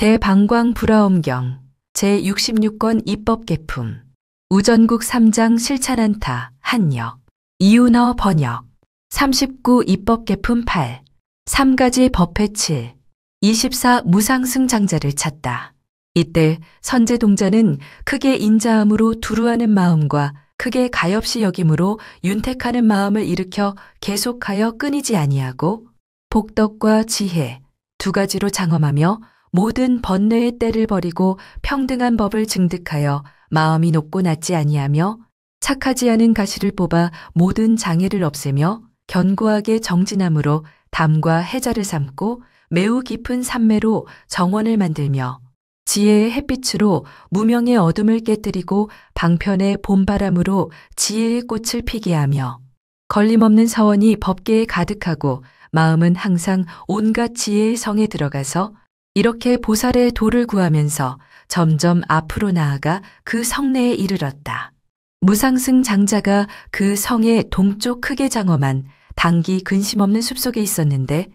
대방광불화엄경 제66권 입법개품 우전국 3장 실찬한타 한역 이윤어 번역 39 입법개품 8 3가지 법회 7 24 무상승 장자를 찾다. 이때 선제동자는 크게 인자함으로 두루하는 마음과 크게 가엾이 여김으로 윤택하는 마음을 일으켜 계속하여 끊이지 아니하고 복덕과 지혜 두 가지로 장엄하며 모든 번뇌의 때를 버리고 평등한 법을 증득하여 마음이 높고 낮지 아니하며 착하지 않은 가시를 뽑아 모든 장애를 없애며 견고하게 정진함으로 담과 해자를 삼고 매우 깊은 산매로 정원을 만들며 지혜의 햇빛으로 무명의 어둠을 깨뜨리고 방편의 봄바람으로 지혜의 꽃을 피게 하며 걸림없는 서원이 법계에 가득하고 마음은 항상 온갖 지혜의 성에 들어가서 이렇게 보살의 도를 구하면서 점점 앞으로 나아가 그 성내에 이르렀다. 무상승 장자가 그 성의 동쪽 크게 장엄한 단기 근심 없는 숲속에 있었는데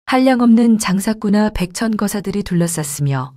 한량없는 장사꾼나 백천거사들이 둘러쌌으며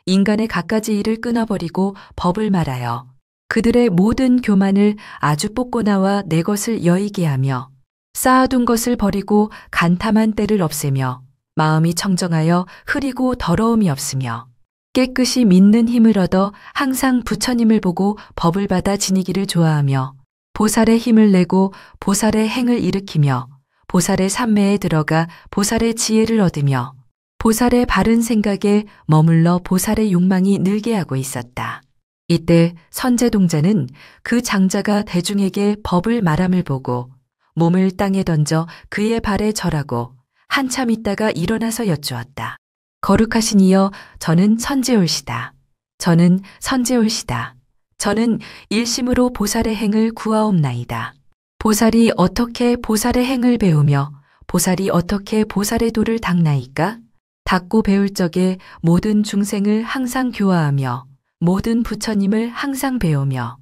인간의 갖가지 일을 끊어버리고 법을 말하여 그들의 모든 교만을 아주 뽑고 나와 내 것을 여의게 하며 쌓아둔 것을 버리고 간탐한 때를 없애며 마음이 청정하여 흐리고 더러움이 없으며 깨끗이 믿는 힘을 얻어 항상 부처님을 보고 법을 받아 지니기를 좋아하며 보살의 힘을 내고 보살의 행을 일으키며 보살의 삼매에 들어가 보살의 지혜를 얻으며 보살의 바른 생각에 머물러 보살의 욕망이 늘게 하고 있었다. 이때 선제동자는 그 장자가 대중에게 법을 말함을 보고 몸을 땅에 던져 그의 발에 절하고 한참 있다가 일어나서 여쭈었다. 거룩하신 이여, 저는 선제올시다. 저는 선제올시다. 저는 일심으로 보살의 행을 구하옵나이다. 보살이 어떻게 보살의 행을 배우며 보살이 어떻게 보살의 도를 닦나이까? 닦고 배울 적에 모든 중생을 항상 교화하며 모든 부처님을 항상 배우며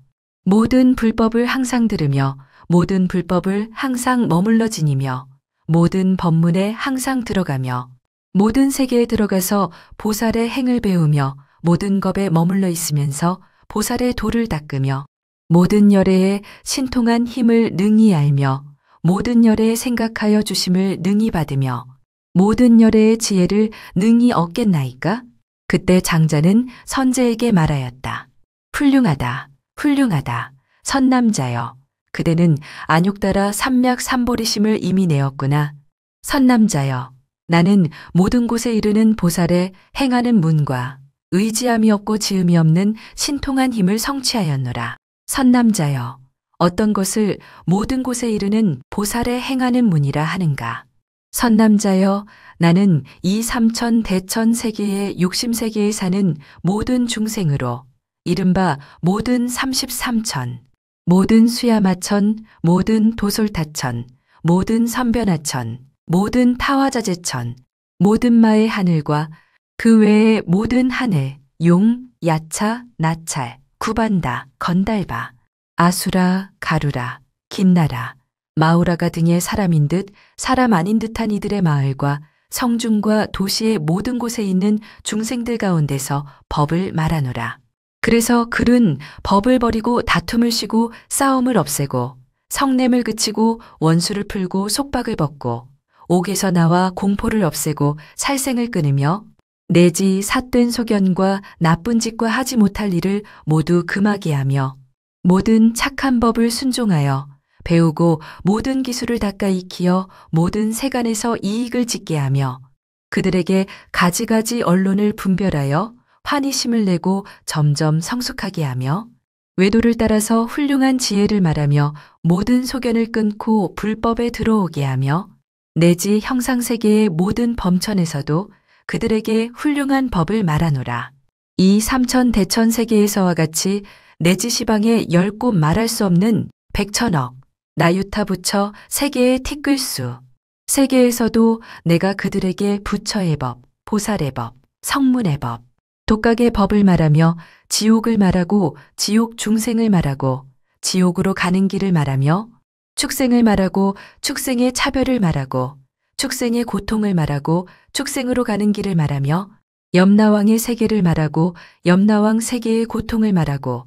모든 불법을 항상 들으며 모든 불법을 항상 머물러 지니며 모든 법문에 항상 들어가며 모든 세계에 들어가서 보살의 행을 배우며 모든 법에 머물러 있으면서 보살의 도를 닦으며 모든 열애에 신통한 힘을 능히 알며 모든 열애에 생각하여 주심을 능히 받으며 모든 열애의 지혜를 능히 얻겠나이까? 그때 장자는 선제에게 말하였다. 훌륭하다, 훌륭하다, 선남자여. 그대는 안욕따라 삼맥삼보리심을 이미 내었구나. 선남자여, 나는 모든 곳에 이르는 보살의 행하는 문과 의지함이 없고 지음이 없는 신통한 힘을 성취하였노라. 선남자여, 어떤 것을 모든 곳에 이르는 보살의 행하는 문이라 하는가? 선남자여, 나는 이 삼천 대천 세계의 육심세계에 사는 모든 중생으로 이른바 모든 33천, 모든 수야마천, 모든 도솔타천, 모든 선변하천, 모든 타화자재천, 모든 마의 하늘과 그 외의 모든 하늘, 용, 야차, 나찰, 구반다, 건달바, 아수라, 가루라, 김나라, 마우라가 등의 사람인 듯 사람 아닌 듯한 이들의 마을과 성중과 도시의 모든 곳에 있는 중생들 가운데서 법을 말하노라. 그래서 글은 법을 버리고 다툼을 쉬고 싸움을 없애고 성냄을 그치고 원수를 풀고 속박을 벗고 옥에서 나와 공포를 없애고 살생을 끊으며 내지 삿된 소견과 나쁜 짓과 하지 못할 일을 모두 금하게 하며 모든 착한 법을 순종하여 배우고 모든 기술을 닦아 익히어 모든 세간에서 이익을 짓게 하며 그들에게 가지가지 언론을 분별하여 환희심을 내고 점점 성숙하게 하며 외도를 따라서 훌륭한 지혜를 말하며 모든 소견을 끊고 불법에 들어오게 하며 내지 형상세계의 모든 범천에서도 그들에게 훌륭한 법을 말하노라. 이 삼천 대천 세계에서와 같이 내지 시방에 10곳 말할 수 없는 백천억 나유타 부처 세계의 티끌수 세계에서도 내가 그들에게 부처의 법, 보살의 법, 성문의 법, 독각의 법을 말하며 지옥을 말하고 지옥 중생을 말하고 지옥으로 가는 길을 말하며 축생을 말하고 축생의 차별을 말하고 축생의 고통을 말하고 축생으로 가는 길을 말하며 염라왕의 세계를 말하고 염라왕 세계의 고통을 말하고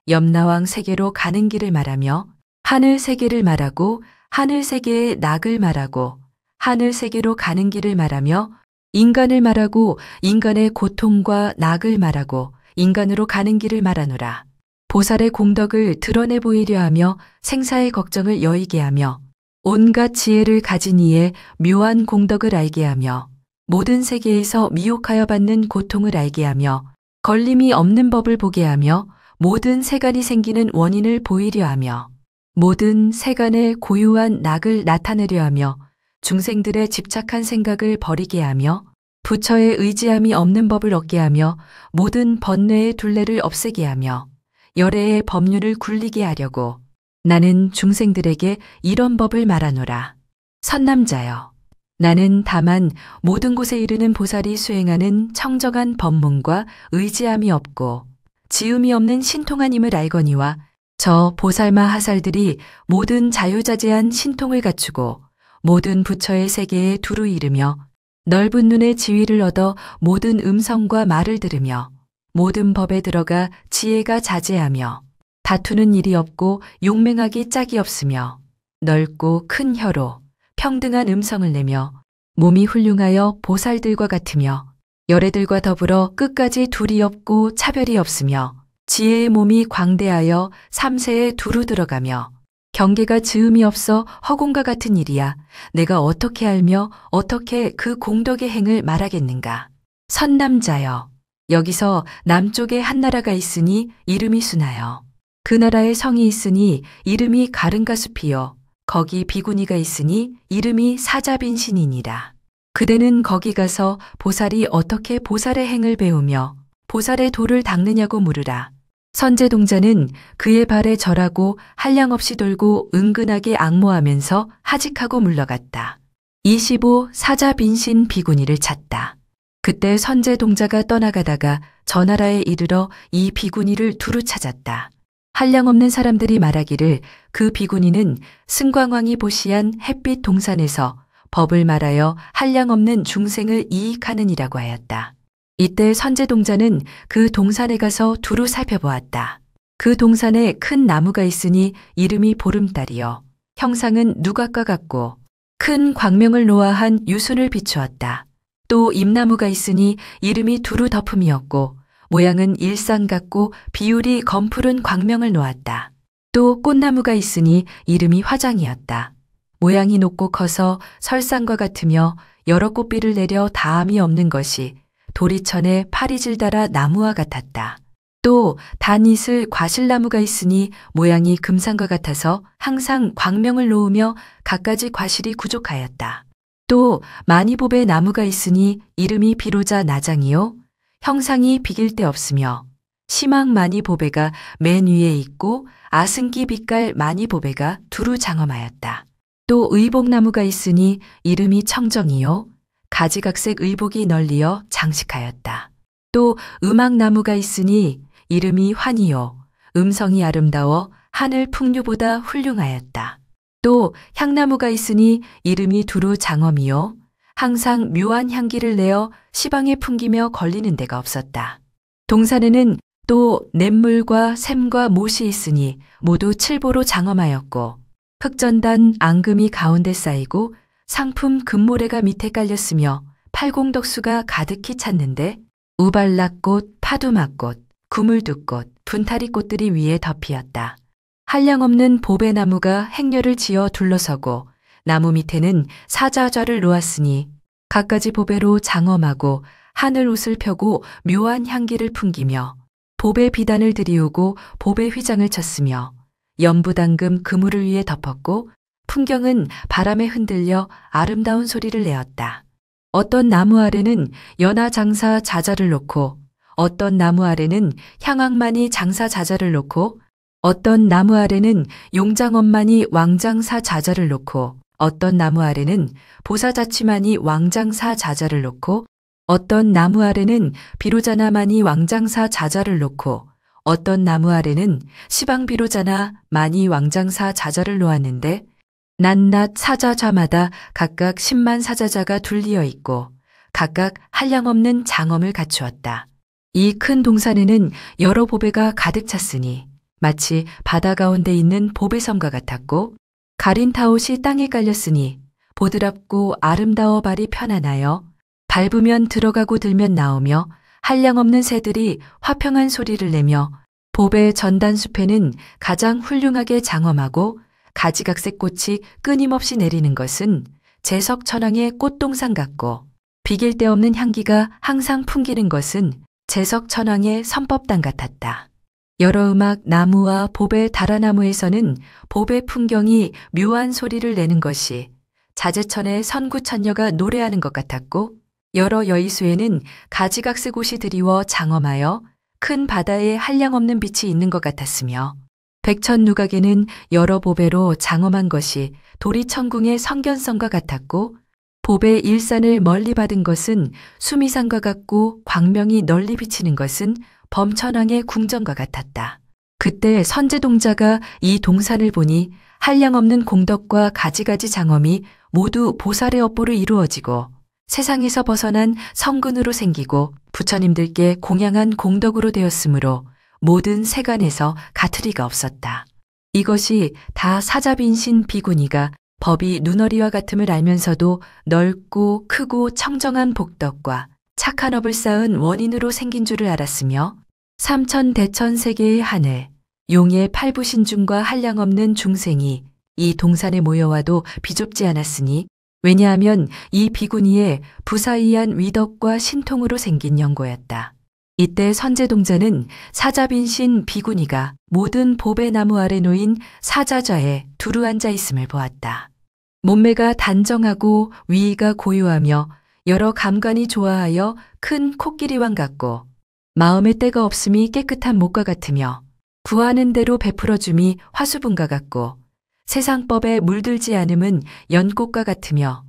염라왕 세계로 가는 길을 말하며 하늘 세계를 말하고 하늘 세계의 낙을 말하고 하늘 세계로 가는 길을 말하며 인간을 말하고 인간의 고통과 낙을 말하고 인간으로 가는 길을 말하노라. 보살의 공덕을 드러내 보이려 하며 생사의 걱정을 여의게 하며 온갖 지혜를 가진 이의 묘한 공덕을 알게 하며 모든 세계에서 미혹하여 받는 고통을 알게 하며 걸림이 없는 법을 보게 하며 모든 세간이 생기는 원인을 보이려 하며 모든 세간의 고유한 낙을 나타내려 하며 중생들의 집착한 생각을 버리게 하며 부처의 의지함이 없는 법을 얻게 하며 모든 번뇌의 둘레를 없애게 하며 열애의 법률을 굴리게 하려고 나는 중생들에게 이런 법을 말하노라. 선남자여, 나는 다만 모든 곳에 이르는 보살이 수행하는 청정한 법문과 의지함이 없고 지음이 없는 신통한임을 알거니와 저 보살마 하살들이 모든 자유자재한 신통을 갖추고 모든 부처의 세계에 두루 이르며 넓은 눈의 지위를 얻어 모든 음성과 말을 들으며 모든 법에 들어가 지혜가 자제하며 다투는 일이 없고 용맹하기 짝이 없으며 넓고 큰 혀로 평등한 음성을 내며 몸이 훌륭하여 보살들과 같으며 열애들과 더불어 끝까지 둘이 없고 차별이 없으며 지혜의 몸이 광대하여 삼세에 두루 들어가며 경계가 즈음이 없어 허공과 같은 일이야 내가 어떻게 알며 어떻게 그 공덕의 행을 말하겠는가. 선남자여, 여기서 남쪽에 한 나라가 있으니 이름이 수나여 그 나라에 성이 있으니 이름이 가른가숲이요 거기 비구니가 있으니 이름이 사자빈신이니라. 그대는 거기 가서 보살이 어떻게 보살의 행을 배우며 보살의 도를 닦느냐고 물으라. 선제동자는 그의 발에 절하고 한량없이 돌고 은근하게 앙모하면서 하직하고 물러갔다. 25 사자빈신 비구니를 찾다. 그때 선제동자가 떠나가다가 저 나라에 이르러 이 비구니를 두루 찾았다. 한량없는 사람들이 말하기를 그 비구니는 승광왕이 보시한 햇빛 동산에서 법을 말하여 한량없는 중생을 이익하느니라고 하였다. 이때 선제동자는 그 동산에 가서 두루 살펴보았다. 그 동산에 큰 나무가 있으니 이름이 보름달이요 형상은 누각과 같고 큰 광명을 노아한 유순을 비추었다. 또 잎나무가 있으니 이름이 두루 덮음이었고 모양은 일상 같고 비율이 검푸른 광명을 놓았다. 또 꽃나무가 있으니 이름이 화장이었다. 모양이 높고 커서 설상과 같으며 여러 꽃비를 내려 다함이 없는 것이 도리천에 파리질 달아 나무와 같았다. 또 단이슬 과실나무가 있으니 모양이 금상과 같아서 항상 광명을 놓으며 갖가지 과실이 구족하였다. 또 마니보배 나무가 있으니 이름이 비로자 나장이요 형상이 비길 데 없으며 시망 마니보배가 맨 위에 있고 아승기 빛깔 마니보배가 두루 장엄하였다. 또 의복나무가 있으니 이름이 청정이요 가지각색 의복이 널리어 장식하였다. 또 음악나무가 있으니 이름이 환이요 음성이 아름다워 하늘 풍류보다 훌륭하였다. 또 향나무가 있으니 이름이 두루 장엄이요 항상 묘한 향기를 내어 시방에 풍기며 걸리는 데가 없었다. 동산에는 또 냇물과 샘과 못이 있으니 모두 칠보로 장엄하였고 흑전단 앙금이 가운데 쌓이고 상품 금모래가 밑에 깔렸으며 팔공덕수가 가득히 찼는데 우발락꽃, 파두막꽃, 구물두꽃, 분타리꽃들이 위에 덮이었다. 한량없는 보배나무가 행렬을 지어 둘러서고 나무 밑에는 사자좌를 놓았으니 갖가지 보배로 장엄하고 하늘 옷을 펴고 묘한 향기를 풍기며 보배 비단을 들이우고 보배 휘장을 쳤으며 연부당금 그물을 위에 덮었고 풍경은 바람에 흔들려 아름다운 소리를 내었다. 어떤 나무 아래는 연화장사 자자를 놓고 어떤 나무 아래는 향악만이 장사 자자를 놓고 어떤 나무 아래는 용장엄만이 왕장사 자자를 놓고 어떤 나무 아래는 보사자치만이 왕장사 자자를 놓고 어떤 나무 아래는 비로자나만이 왕장사 자자를 놓고 어떤 나무 아래는 시방비로자나 만이 왕장사 자자를 놓았는데 낱낱 사자좌마다 각각 10만 사자자가 둘리어 있고 각각 한량없는 장엄을 갖추었다. 이 큰 동산에는 여러 보배가 가득 찼으니 마치 바다 가운데 있는 보배섬과 같았고, 가린 타옷이 땅에 깔렸으니 보드랍고 아름다워 발이 편안하여 밟으면 들어가고 들면 나오며 한량없는 새들이 화평한 소리를 내며, 보배 전단숲에는 가장 훌륭하게 장엄하고 가지각색 꽃이 끊임없이 내리는 것은 제석천왕의 꽃동산 같고, 비길 데 없는 향기가 항상 풍기는 것은 제석천왕의 선법당 같았다. 여러 음악 나무와 보배 다라나무에서는 보배 풍경이 묘한 소리를 내는 것이 자제천의 선구천녀가 노래하는 것 같았고, 여러 여의수에는 가지각색 옷이 드리워 장엄하여 큰 바다에 한량없는 빛이 있는 것 같았으며, 백천누각에는 여러 보배로 장엄한 것이 도리천궁의 성견성과 같았고, 보배 일산을 멀리 받은 것은 수미산과 같고, 광명이 널리 비치는 것은 범천왕의 궁전과 같았다. 그때 선제동자가 이 동산을 보니 한량없는 공덕과 가지가지 장엄이 모두 보살의 업보로 이루어지고 세상에서 벗어난 성근으로 생기고 부처님들께 공양한 공덕으로 되었으므로 모든 세간에서 가투리가 없었다. 이것이 다 사자빈신 비구니가 법이 눈어리와 같음을 알면서도 넓고 크고 청정한 복덕과 착한 업을 쌓은 원인으로 생긴 줄을 알았으며, 삼천대천 세계의 하늘, 용의 팔부신중과 한량없는 중생이 이 동산에 모여와도 비좁지 않았으니, 왜냐하면 이 비구니의 부사이한 위덕과 신통으로 생긴 연고였다. 이때 선제동자는 사자빈신 비구니가 모든 보배나무 아래 놓인 사자좌에 두루 앉아 있음을 보았다. 몸매가 단정하고 위의가 고요하며 여러 감관이 좋아하여 큰 코끼리왕 같고, 마음의 때가 없음이 깨끗한 목과 같으며 구하는 대로 베풀어줌이 화수분과 같고, 세상법에 물들지 않음은 연꽃과 같으며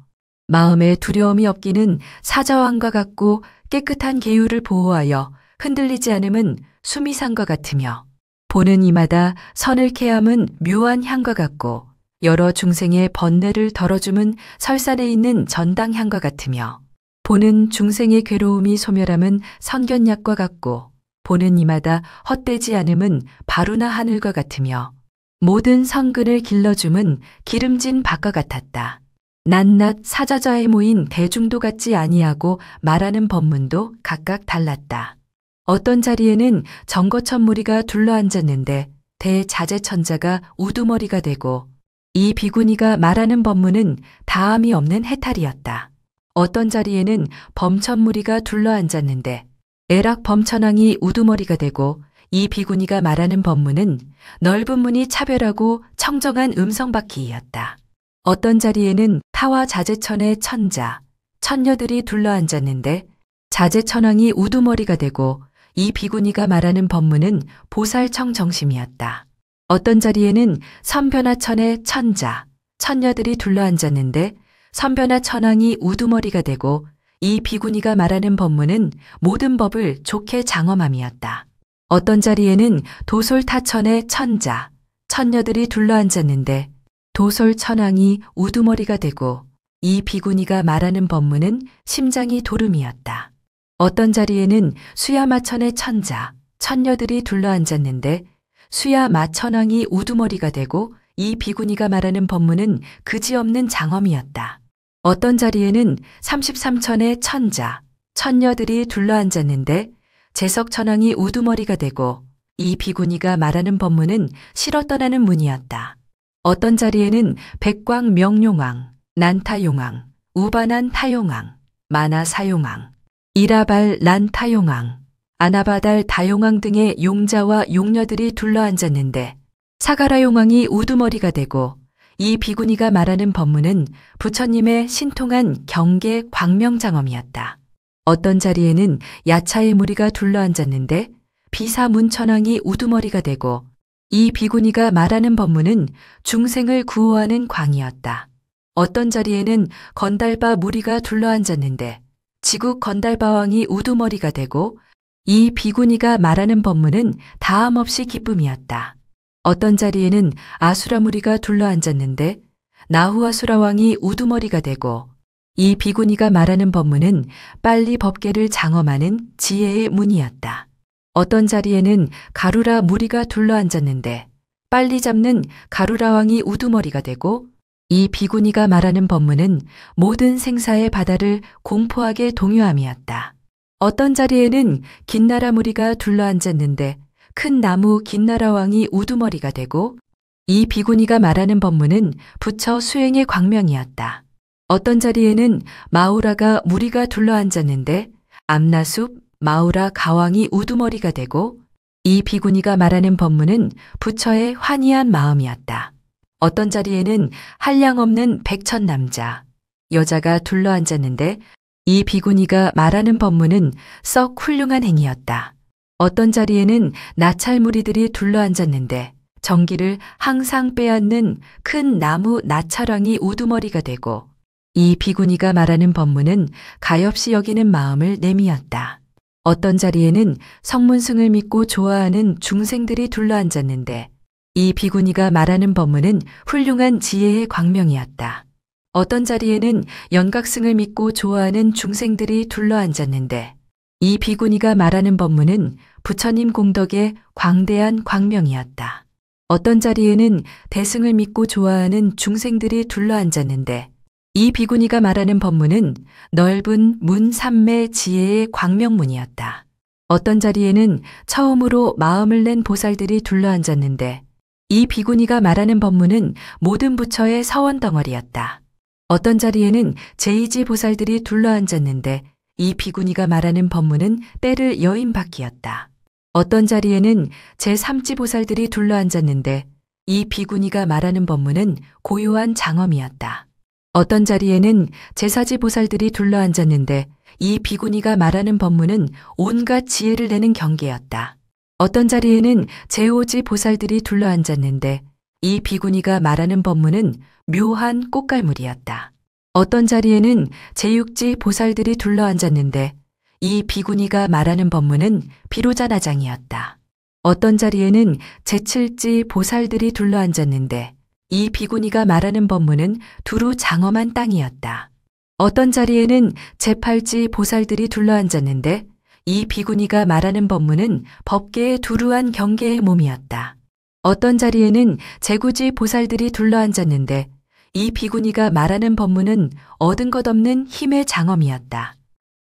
마음에 두려움이 없기는 사자왕과 같고, 깨끗한 계율을 보호하여 흔들리지 않음은 수미산과 같으며, 보는 이마다 선을 캐함은 묘한 향과 같고, 여러 중생의 번뇌를 덜어줌은 설산에 있는 전당향과 같으며, 보는 중생의 괴로움이 소멸함은 선견약과 같고, 보는 이마다 헛되지 않음은 바루나 하늘과 같으며, 모든 성근을 길러줌은 기름진 밭과 같았다. 낱낱 사자좌에 모인 대중도 같지 아니하고 말하는 법문도 각각 달랐다. 어떤 자리에는 정거천 무리가 둘러앉았는데 대자재천자가 우두머리가 되고, 이 비구니가 말하는 법문은 다함이 없는 해탈이었다. 어떤 자리에는 범천무리가 둘러앉았는데 애락 범천왕이 우두머리가 되고, 이 비구니가 말하는 법문은 넓은 문이 차별하고 청정한 음성바퀴이었다. 어떤 자리에는 타와 자제천의 천자, 천녀들이 둘러앉았는데 자제천왕이 우두머리가 되고, 이 비구니가 말하는 법문은 보살청 정심이었다. 어떤 자리에는 선변화천의 천자, 천녀들이 둘러앉았는데 선변화천왕이 우두머리가 되고, 이 비구니가 말하는 법문은 모든 법을 좋게 장엄함이었다. 어떤 자리에는 도솔타천의 천자, 천녀들이 둘러앉았는데 도솔천왕이 우두머리가 되고, 이 비구니가 말하는 법문은 심장이 도름이었다. 어떤 자리에는 수야마천의 천자, 천녀들이 둘러앉았는데 수야마천왕이 우두머리가 되고, 이 비구니가 말하는 법문은 그지없는 장엄이었다. 어떤 자리에는 33천의 천자, 천녀들이 둘러앉았는데 제석천왕이 우두머리가 되고, 이 비구니가 말하는 법문은 실어 떠나는 문이었다. 어떤 자리에는 백광명용왕, 난타용왕, 우반한 타용왕, 마나사용왕, 이라발 난타용왕, 아나바달 다용왕 등의 용자와 용녀들이 둘러앉았는데 사가라용왕이 우두머리가 되고, 이 비구니가 말하는 법문은 부처님의 신통한 경계 광명장엄이었다. 어떤 자리에는 야차의 무리가 둘러앉았는데 비사문천왕이 우두머리가 되고, 이 비구니가 말하는 법문은 중생을 구호하는 광이었다. 어떤 자리에는 건달바 무리가 둘러앉았는데 지국 건달바왕이 우두머리가 되고, 이 비구니가 말하는 법문은 다함없이 기쁨이었다. 어떤 자리에는 아수라 무리가 둘러앉았는데 나후아수라 왕이 우두머리가 되고, 이 비구니가 말하는 법문은 빨리 법계를 장엄하는 지혜의 문이었다. 어떤 자리에는 가루라 무리가 둘러앉았는데 빨리 잡는 가루라 왕이 우두머리가 되고, 이 비구니가 말하는 법문은 모든 생사의 바다를 공포하게 동요함이었다. 어떤 자리에는 긴나라 무리가 둘러앉았는데 큰 나무 긴나라 왕이 우두머리가 되고, 이 비구니가 말하는 법문은 부처 수행의 광명이었다. 어떤 자리에는 마우라가 무리가 둘러앉았는데 암나숲 마우라 가왕이 우두머리가 되고, 이 비구니가 말하는 법문은 부처의 환희한 마음이었다. 어떤 자리에는 한량없는 백천남자, 여자가 둘러앉았는데 이 비구니가 말하는 법문은 썩 훌륭한 행위였다. 어떤 자리에는 나찰무리들이 둘러앉았는데 전기를 항상 빼앗는 큰 나무 나찰왕이 우두머리가 되고, 이 비구니가 말하는 법문은 가엾이 여기는 마음을 내미었다. 어떤 자리에는 성문승을 믿고 좋아하는 중생들이 둘러앉았는데 이 비구니가 말하는 법문은 훌륭한 지혜의 광명이었다. 어떤 자리에는 연각승을 믿고 좋아하는 중생들이 둘러앉았는데 이 비구니가 말하는 법문은 부처님 공덕의 광대한 광명이었다. 어떤 자리에는 대승을 믿고 좋아하는 중생들이 둘러앉았는데 이 비구니가 말하는 법문은 넓은 문 삼매 지혜의 광명문이었다. 어떤 자리에는 처음으로 마음을 낸 보살들이 둘러앉았는데 이 비구니가 말하는 법문은 모든 부처의 서원덩어리였다. 어떤 자리에는 제2지 보살들이 둘러앉았는데 이 비구니가 말하는 법문은 때를 여인받기였다. 어떤 자리에는 제3지 보살들이 둘러앉았는데 이 비구니가 말하는 법문은 고요한 장엄이었다. 어떤 자리에는 제4지 보살들이 둘러앉았는데 이 비구니가 말하는 법문은 온갖 지혜를 내는 경계였다. 어떤 자리에는 제5지 보살들이 둘러앉았는데 이 비구니가 말하는 법문은 묘한 꽃갈무리였다. 어떤 자리에는 제6지 보살들이 둘러앉았는데 이 비구니가 말하는 법문은 비로자나장이었다. 어떤 자리에는 제7지 보살들이 둘러앉았는데 이 비구니가 말하는 법문은 두루 장엄한 땅이었다. 어떤 자리에는 제8지 보살들이 둘러앉았는데 이 비구니가 말하는 법문은 법계의 두루한 경계의 몸이었다. 어떤 자리에는 제9지 보살들이 둘러앉았는데 이 비구니가 말하는 법문은 얻은 것 없는 힘의 장엄이었다.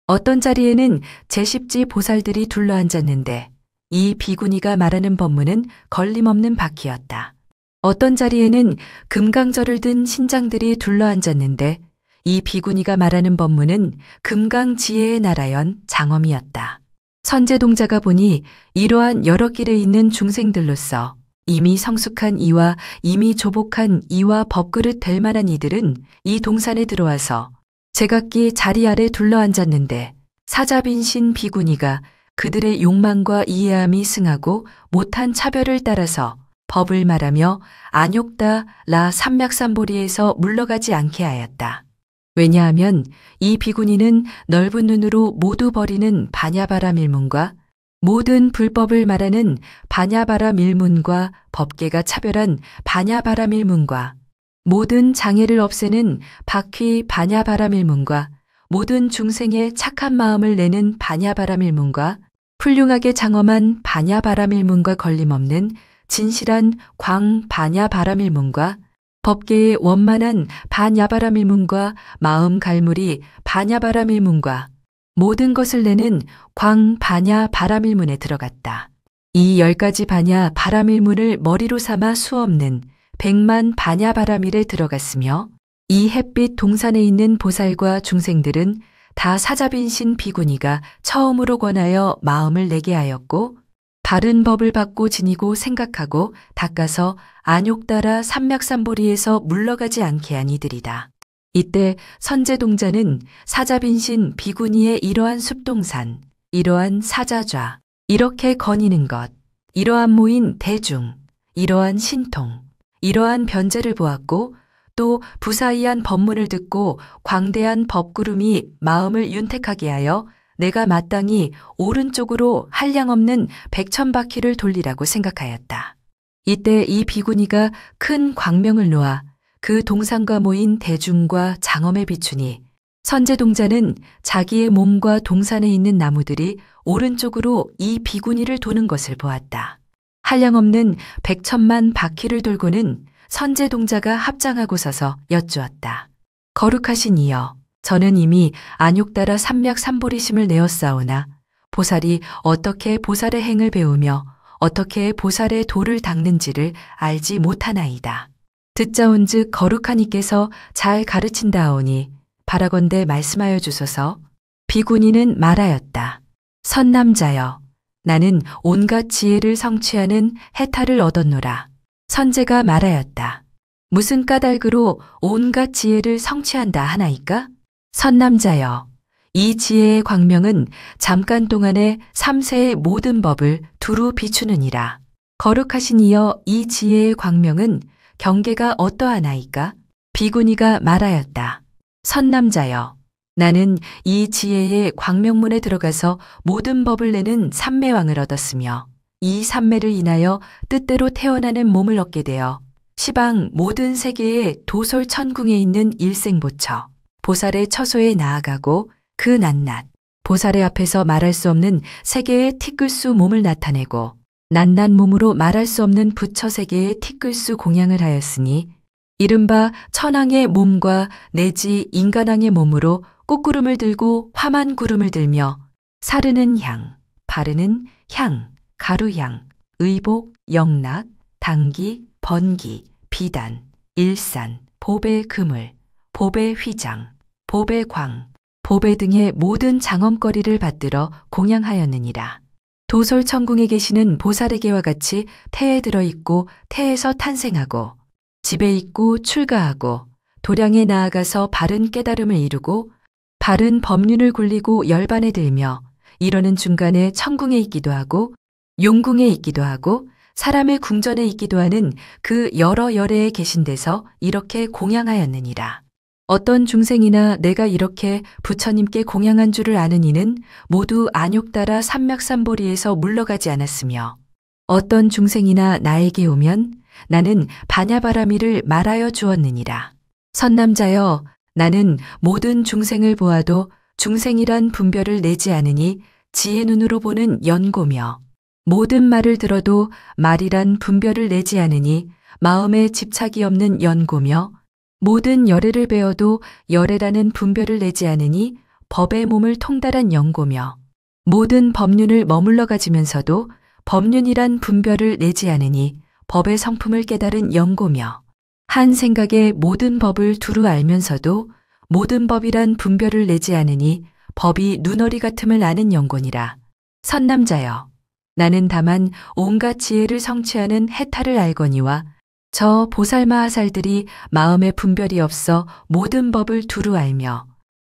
어떤 자리에는 제10지 보살들이 둘러앉았는데 이 비구니가 말하는 법문은 걸림없는 바퀴였다. 어떤 자리에는 금강절을 든 신장들이 둘러앉았는데 이 비구니가 말하는 법문은 금강지혜의 나라연 장엄이었다. 선제동자가 보니 이러한 여러 길에 있는 중생들로서 이미 성숙한 이와 이미 조복한 이와 법그릇 될 만한 이들은 이 동산에 들어와서 제각기 자리 아래 둘러앉았는데 사자빈신 비구니가 그들의 욕망과 이해함이 승하고 못한 차별을 따라서 법을 말하며 안욕다 라 삼맥삼보리에서 물러가지 않게 하였다. 왜냐하면 이 비구니는 넓은 눈으로 모두 버리는 반야바라밀문과 모든 불법을 말하는 반야바라밀문과 법계가 차별한 반야바라밀문과 모든 장애를 없애는 바퀴 반야바라밀문과 모든 중생의 착한 마음을 내는 반야바라밀문과 훌륭하게 장엄한 반야바라밀문과 걸림없는 진실한 광 반야바라밀문과 법계의 원만한 반야바라밀문과 마음 갈무리 반야바라밀문과 모든 것을 내는 광 반야바라밀문에 들어갔다. 이 10가지 반야바라밀문을 머리로 삼아 수없는 100만 반야바라밀에 들어갔으며 이 햇빛 동산에 있는 보살과 중생들은 다 사자빈신 비구니가 처음으로 권하여 마음을 내게 하였고 바른 법을 받고 지니고 생각하고 닦아서 안욕따라 삼맥삼보리에서 물러가지 않게 한 이들이다. 이때 선제동자는 사자빈신 비구니의 이러한 숲동산, 이러한 사자좌, 이렇게 거니는 것, 이러한 모인 대중, 이러한 신통, 이러한 변제를 보았고 또 부사이한 법문을 듣고 광대한 법구름이 마음을 윤택하게 하여 내가 마땅히 오른쪽으로 한량없는 100,000바퀴를 돌리라고 생각하였다. 이때 이 비구니가 큰 광명을 놓아 그 동산과 모인 대중과 장엄에 비추니 선제동자는 자기의 몸과 동산에 있는 나무들이 오른쪽으로 이 비구니를 도는 것을 보았다. 한량없는 100천만 바퀴를 돌고는 선제동자가 합장하고 서서 여쭈었다. 거룩하신 이여, 저는 이미 안욕따라 삼맥삼보리심을 내었사오나 보살이 어떻게 보살의 행을 배우며 어떻게 보살의 도를 닦는지를 알지 못하나이다. 듣자온즉 거룩한 이께서 잘 가르친다오니 바라건대 말씀하여 주소서. 비구니는 말하였다. 선남자여, 나는 온갖 지혜를 성취하는 해탈을 얻었노라. 선제가 말하였다. 무슨 까닭으로 온갖 지혜를 성취한다 하나이까? 선남자여, 이 지혜의 광명은 잠깐 동안에 삼세의 모든 법을 두루 비추느니라. 거룩하신 이여, 이 지혜의 광명은 경계가 어떠하나이까? 비구니가 말하였다. 선남자여, 나는 이 지혜의 광명문에 들어가서 모든 법을 내는 삼매왕을 얻었으며 이 삼매를 인하여 뜻대로 태어나는 몸을 얻게 되어 시방 모든 세계의 도솔 천궁에 있는 일생보처 보살의 처소에 나아가고 그 낱낱 보살의 앞에서 말할 수 없는 세계의 티끌수 몸을 나타내고 낱낱 몸으로 말할 수 없는 부처 세계의 티끌수 공양을 하였으니 이른바 천왕의 몸과 내지 인간왕의 몸으로 꽃구름을 들고 화만 구름을 들며 사르는 향, 바르는 향, 가루향, 의복, 영락, 당기, 번기, 비단, 일산, 보배 그물, 보배 휘장, 보배 광, 보배 등의 모든 장엄거리를 받들어 공양하였느니라. 도솔천궁에 계시는 보살에게와 같이 태에 들어있고 태에서 탄생하고 집에 있고 출가하고 도량에 나아가서 바른 깨달음을 이루고 바른 법륜을 굴리고 열반에 들며 이러는 중간에 천궁에 있기도 하고 용궁에 있기도 하고 사람의 궁전에 있기도 하는 그 여러 열애에 계신 데서 이렇게 공양하였느니라. 어떤 중생이나 내가 이렇게 부처님께 공양한 줄을 아는 이는 모두 안욕따라 삼맥삼보리에서 물러가지 않았으며 어떤 중생이나 나에게 오면 나는 바냐바라미를 말하여 주었느니라. 선남자여, 나는 모든 중생을 보아도 중생이란 분별을 내지 않으니 지혜 눈으로 보는 연고며 모든 말을 들어도 말이란 분별을 내지 않으니 마음에 집착이 없는 연고며 모든 열애를 배워도 열애라는 분별을 내지 않으니 법의 몸을 통달한 연고며 모든 법륜을 머물러 가지면서도 법륜이란 분별을 내지 않으니 법의 성품을 깨달은 연고며 한 생각에 모든 법을 두루 알면서도 모든 법이란 분별을 내지 않으니 법이 눈어리 같음을 아는 연고니라. 선남자여, 나는 다만 온갖 지혜를 성취하는 해탈을 알거니와 저 보살마하살들이 마음에 분별이 없어 모든 법을 두루 알며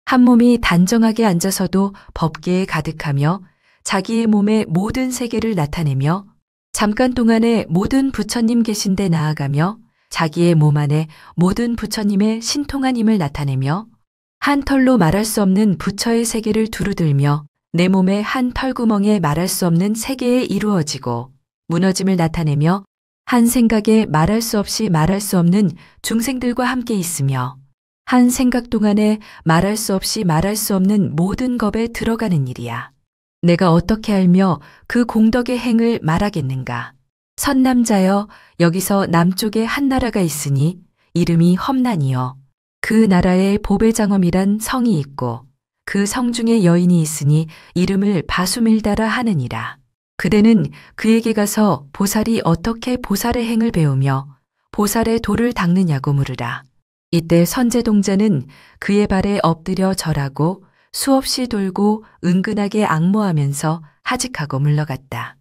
한 몸이 단정하게 앉아서도 법계에 가득하며 자기의 몸의 모든 세계를 나타내며 잠깐 동안에 모든 부처님 계신 데 나아가며 자기의 몸 안에 모든 부처님의 신통한 힘을 나타내며 한 털로 말할 수 없는 부처의 세계를 두루 들며 내 몸의 한 털구멍에 말할 수 없는 세계에 이루어지고 무너짐을 나타내며 한 생각에 말할 수 없이 말할 수 없는 중생들과 함께 있으며 한 생각 동안에 말할 수 없이 말할 수 없는 모든 겁에 들어가는 일이야. 내가 어떻게 알며 그 공덕의 행을 말하겠는가? 선남자여, 여기서 남쪽에 한 나라가 있으니 이름이 험난이여. 그 나라에 보배장엄이란 성이 있고 그 성 중에 여인이 있으니 이름을 바수밀다라 하느니라. 그대는 그에게 가서 보살이 어떻게 보살의 행을 배우며 보살의 도를 닦느냐고 물으라. 이때 선제동자는 그의 발에 엎드려 절하고 수없이 돌고 은근하게 앙모하면서 하직하고 물러갔다.